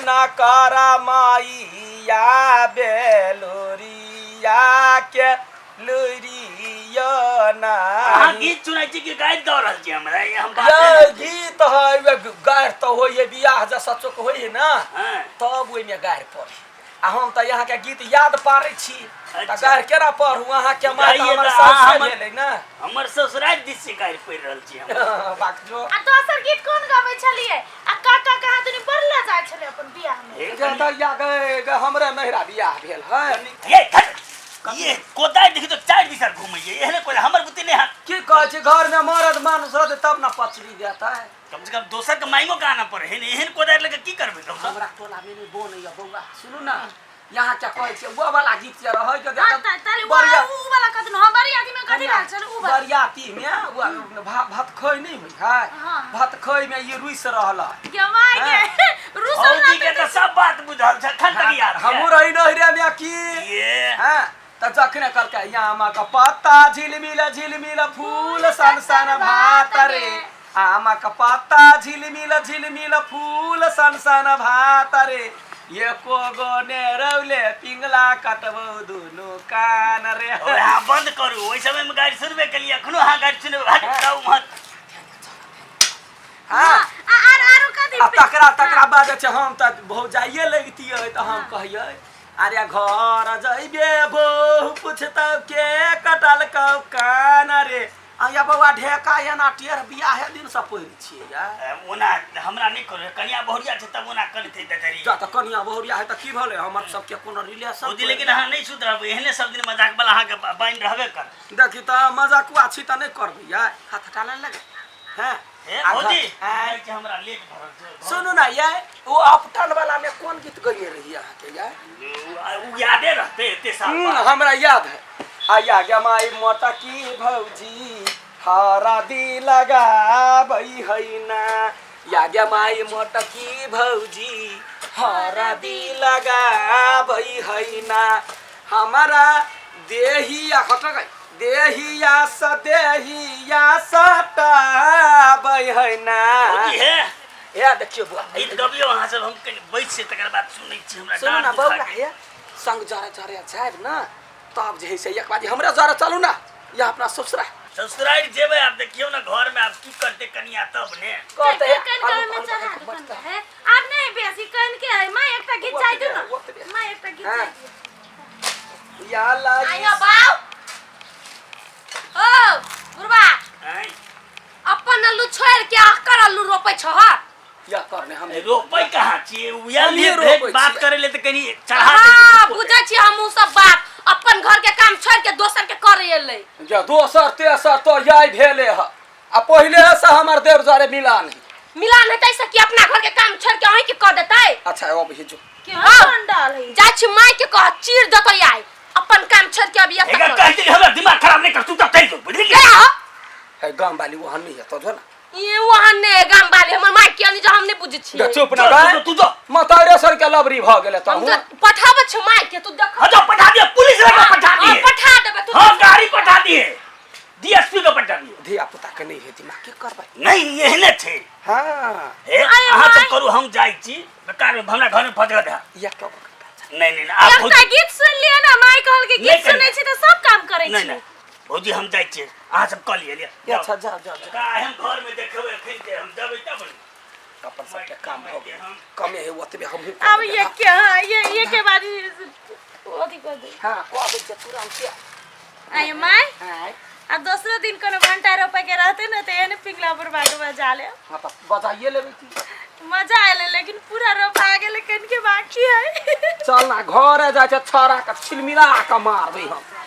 न करा माइया बेलोरिया के लुरिया ना गीत सुनाई छी कि गाइत द रहल छी हमरा हम ये गीत है गायर तो होइए बियाह जैसा चोक होइए ना तब ओइ में गायर पढ़ी आ हम त यहाँ के गीत याद पारै छी त गायर केना पढ़ू अहाँ के माय हमर सास भेलै ना हमर ससुराल दिस से गायर पढ़ि रहल छी हम बाक जो आ दोसर गीत कोन गाबै छलिए आ काका कहाँ तनी पढ़ला जाय छले अपन बियाह में ज्यादा या गए हमरे नहिरा बियाह भेल है ये कोदाय देखि तो चार दिशा घूमैए एहने कोई हमर बुते नहीं हाथ की कहै छी घर में मरद मानुस रहते तब ना पचरी देता है कम से कम दोसर के माइमो गाना पड़े है एहन कोदाय लगे की करबे हमरा टोला में नहीं बोनैया बौआ सुनू ना यहाँ क्या कहै छी वो वाला गीत जे रहै के देखा बरिया उ वाला कतन हम बरियाती में कथि रहल छल उ बरियाती में भात खै नहीं होई है भात खै में ये रुइस रहला गवाई के रुसल ना के तो सब बात बुझल छ खन तक याद हमू रही नहिरे में की ये हां त जखने कहलकै आमा का पत्ता झिलमिल फूल सन सन भात रे आमा का पत्ता झिलमिल फूल सन सन भात रे ये को गने रौले पिंगला कटबो दुनु कान रे ओए बंद करू ओइ समय में गाड़ी सुनबे के लिए अखनो हां गाड़ी सुनबे हटाऊ मत हां आरो कथि तकरा बाद छै हम त भौजाइए लगतियै त हम कहियै अरे घर जइबे बहु पूछतौ के कटल कौ कान रे या बौआ ढेका या ना टेर बियाह दिन से पहिर छियै या ओना हमरा नहीं करे कन्या बहुरिया छै तब ओना करते दतरी जा त कन्या बहुरिया है त की भले हमर सब के कोनो रिलेशन ओदी लेकिन हां नहीं सुधरब एहने सब दिन मजाक वाला हां के बाइन रहबे कर देखि त मजाकुआ छी त नहीं करबै या हाथ टाले लगे हैं ए भौजी आई के हमरा लेट भरल छै सुनु ना ये वो अपटन वाला में कौन गीत गइए रही अहाँ के या उ यादे रहते एते साल हमरा याद है आया गे माई मोटा की भौजी हरा दी लगाबै है ना या गे माई मोटा की भौजी हरा दी लगाबै है ना हमारा देहिया खटक देहिया सटाबै है ना है या देखियो बुआ ई गबियो वहां से हम बैठ से तकर बात सुनै छी हमरा सुन ना बौआ है संग जरे जाब ना तब जे है से एक बाजी हमरा जरा चलू ना या अपना ससुराल जेबे आप देखियो ना घर में आप की करते कनिया तब ने कहते कन में चढ़ा है आप नहीं बेसी कन के है मैं एकटा गीत चाहि दू ना मैं एकटा गीत चाहि या ला आया बाऊ ओ गुरबा हैं अपन अल्लू छोड़ के आकर अल्लू रोपै छ या करने हम रोपै कहां छी उया में बात करे ले त कनी चढ़ा दे हां बुझै छी हमहु सब बात अपन घर के काम छोड़ के दोसर के करे एलै जा दोसर तेसर तो यही भेले ह आ पहिले से हमर देव जारे मिलान हेतै से कि अपना घर के काम छोड़ के अहीं के क देतै अच्छा अब हिजो के पंडाल है जा छी माय के कह चीर देतै आई अपन काम छोड़ के अभी एका कहती हमरा दिमाग खराब नहीं कर तू तब तै बुझली क्या है गांव वाली वहां नहीं है तो जो ना ये वहां ने गांव वाली हमर माय के नहीं जो हम नहीं बुझै छी चुप ना बे तू जो मतारे सर के लबरी भ गेले त हम पठाब छ माय के तू देख हां तो पठा दिए पुलिस लगा पठा दिए पठा देबे तू हां गाड़ी पठा दिए डीएसपी को पठा दिए धिया पुता के नहीं है दिमाग के करबै नहीं एहने थे हां ए अहाँ सब करू हम जाई छी बेकार हमरा घर में फटक दे या तो नहीं आप एकटा गीत सुन लिया ना माय कहल के गीत सुनै छी त सब काम करै छी नहीं भौजी हम जाई छी अहाँ सब कल लिए अच्छा जा का हम घर में देखबै फिर के हम जबै तब अपन सब के काम हो गया कमे है ओतबे हम अब ये क्या ये के बाद ओदी कर दे हां को अब जे तुरंत के आय माय हां अब दूसरे दिन कोनो घंटा रोपे के रहते ना तो एने पिंगला पर बाग बजा ले हां तो बजाइए लेबै की मजा आले लेकिन पूरा रोपा गेले कन के बाकी है चल ना घर जाय छ छरा का छिलमिला का मारबै हम